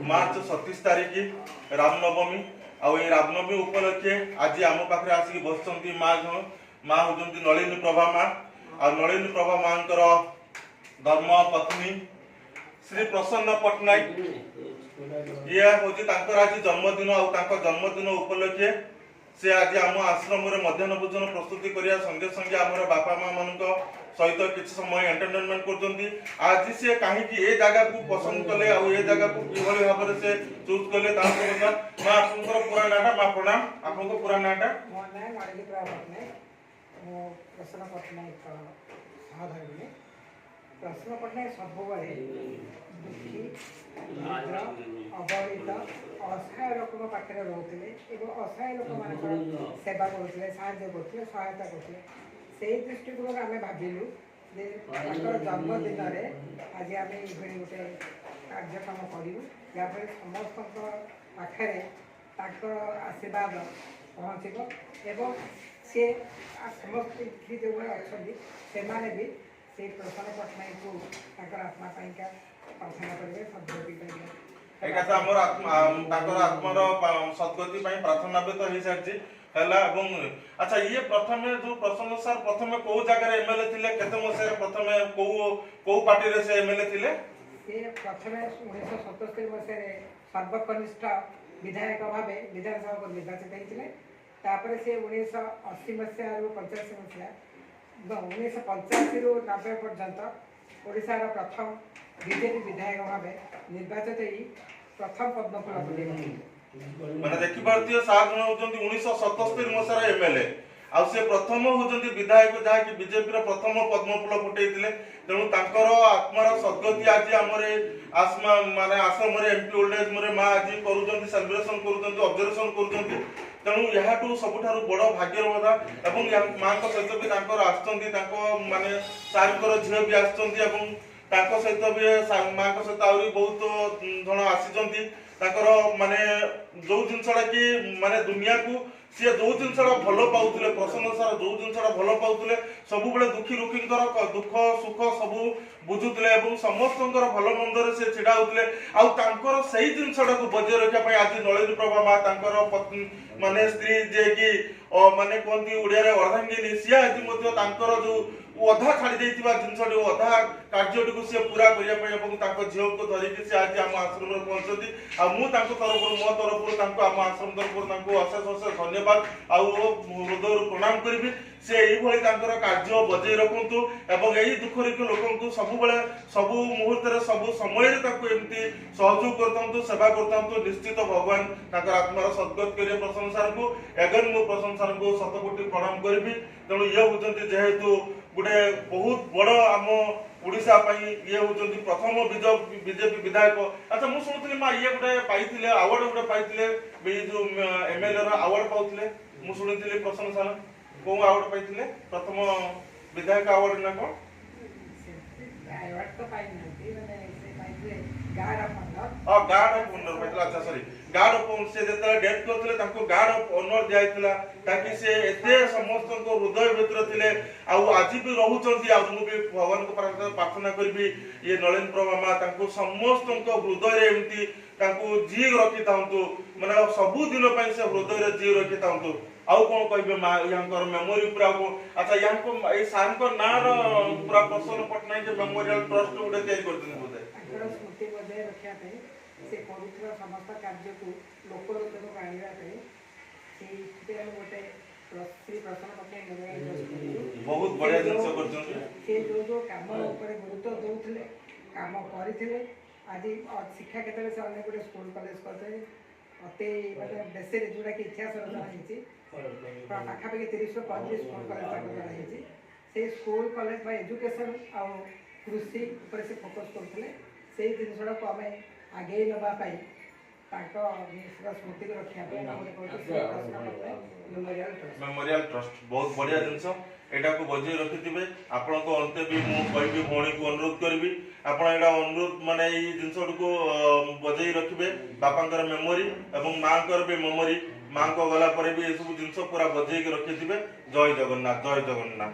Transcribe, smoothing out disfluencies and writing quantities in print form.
मार्च 37 तारीख रामनवमी आई रामनवमी उपलक्षे आज आम पाखे आसिक बस माँ हूँ नलिनी प्रभा माँ आ नलिनी प्रभा माँ धर्म पत्नी श्री प्रसन्न पट्टनायक ये हूँ आज जन्मदिन जन्मदिन उपलक्षे से आज आम आश्रम मध्याह्न भोजन प्रस्तुति करिया संगे संगे आम बापा माँ मान सहित किसी समय एंटरटेनमेंट कर आज से कहीं ए जगह को पसंद कले ए जगह को किभली भाव से चूज कले माँ आप पूरा नाटा माँ प्रणाम आपको पूरा नाटा प्रसन्न पट्टनायक सहधर्मिणी प्रसन्न पट्टनायक सब दुखी अवहेलित असहाय लोक पाखे रोते असहाय लोक मान सेवा करुले करुले सहायता करुले से दृष्टिकोण आम भाविलु जन्मदिन आज आम ये गोटे कार्यक्रम करूँ जहाँफल समस्त पाखे आशीर्वाद पहुँचब सी समस्त जो अच्छा से भी से प्रसन्न पट्टनायक को आत्मा प्रार्थना करेंगे सदगति आत्मार सदगति प्रार्थना भी तो हो सारी अच्छा ये प्रथम जो प्रसन्न सर प्रथम कौ जगह एमएलए थिले केते मसिया प्रथम कौ पार्टी रे से एमएलए थिले से प्रथम 1977 मसिया रे सर्वकनिष्ठ विधायक भाव विधानसभा को निर्वाचित होते तापर से 1980 मसिया रु 85 मसिया 1985 रु 90 पर्यंत ओडिशार प्रथम बीजेपी विधायक भाव निर्वाचित होई प्रथम पद्म फूल माने देखि भारतीय सार जन होजंती 1977 मसिया एमएलए आ से प्रथम होजंती विधायक जहा कि बीजेपी रो प्रथम पद्म फूल फुटेइतिले तेणु तांकर आत्मार सद्गति आज हमरे आत्मा माने आश्रम रे एमपी ओल्ड एज मरे मां आज करूजंती सेलिब्रेशन करूजंती ऑब्जर्वेशन करूजंती तेणु यहाँ सबुठारु बड़ भाग्यर कथा एवं माँ सहित भी आसुँच माने सार झील भी आसुँच सहित भी माँ सहित आहरी बहुत जन आसी माने जो जिनसा कि माने दुनिया को सी जो जिनसा भल पाते प्रसन्न सार जो जिनसा भल पाते सब बड़े दुखी रुखी दुख सुख सब बुझुले समस्त भल मंदर से छिड़ा होते आउर से जिनसा को बजाय रखापी आज नलिनी प्रभा माँ पत्नी माने स्त्री जे कि माने कहती ओडिया अर्धांगिनी सी आज जो अधा छाड़ी जिनस अधा कार्य सी पूरा करने झील को धरिकी सी आज आम आश्रम में पहुंचती तरफ मो तरफ आम आश्रम तरफ अशेष अशेष धन्यवाद हृदय प्रणाम करी से कार्य बजाय रखु एवं यही दुखरिक लोक सब सब मुहूर्त सब समय एमती सहयोग करता सेवा करता निश्चित भगवान आत्मार सद्गत करेंगे प्रसन्न सार को एगन मु प्रसन्न सार को शतकोटी प्रणाम करी तेणु ये हूँ जेहेतु गोटे बहुत बड़ आम ओडिशा ये हूँ प्रथम बीजेपी विधायक अच्छा मुझे शुणुली माँ ये गोटे पाई अवार्ड गोटे पाई जो एमएलए अवार्ड पाते मुझे शुणी प्रसन्न सार कौ अवार्ड पाई प्रथम विधायक अवार्ड ना कौन गार्ड ऑफ ऑनर पाइतला अच्छा सॉरी गार्ड ऑफ ऑनर से जेतला डेथ करथले ताको गार्ड ऑफ ऑनर दियाइतला ताकि से एते समस्त को हृदय भितर थिले आ आज भी रहउचंती आ मु भी भगवान को प्रार्थना करबी ये नलिनी प्रभा मां ताको समस्त को हृदय रे एमती ताको जी रखि तांतु माने सब दिन पय से हृदय रे जी रखि तांतु आउ कोन कहबे मां यांकर मेमोरी पूरा को अच्छा यांको ए सान को नार पूरा प्रसन्न पट्टनायक मेमोरियल ट्रस्ट उडे तैयारी करथि बोले स्मृति बजाय रखा से करुवा समस्त कार्य को लोकलोचन आने गोटे श्री प्रसन्न पट्टनायक बहुत बढ़िया जिनस करछन से जो काम ऊपर गुरुत्व दउथले काम करथिले आज शिक्षा क्षेत्र से अनेक गोटे स्कूल कॉलेज करते अति मतलब बेस जोटा कि इतिहास रचना होती पाखापाखि 30-35 स्कूल कॉलेज रचना से स्कूल कॉलेज एजुकेशन आ कृषि उपर से फोकस करते से जिनसा को आम आगे नापी स्मृति रखा मेमोरियल ट्रस्ट बहुत बढ़िया जिनस एटा को बजाय रखिथे आपण को अंत भी मु कहबी भौणी को अनुरोध करबी आपण एटा अनुरोध माने ई जिनस को बजाय रखिबे बापांकर मेमोरी एवं मांकर भी मेमोरी मां को गला पर भी ए सब जिनस पूरा बजाय के रखिथिबे जय जगन्नाथ जय जगन्नाथ।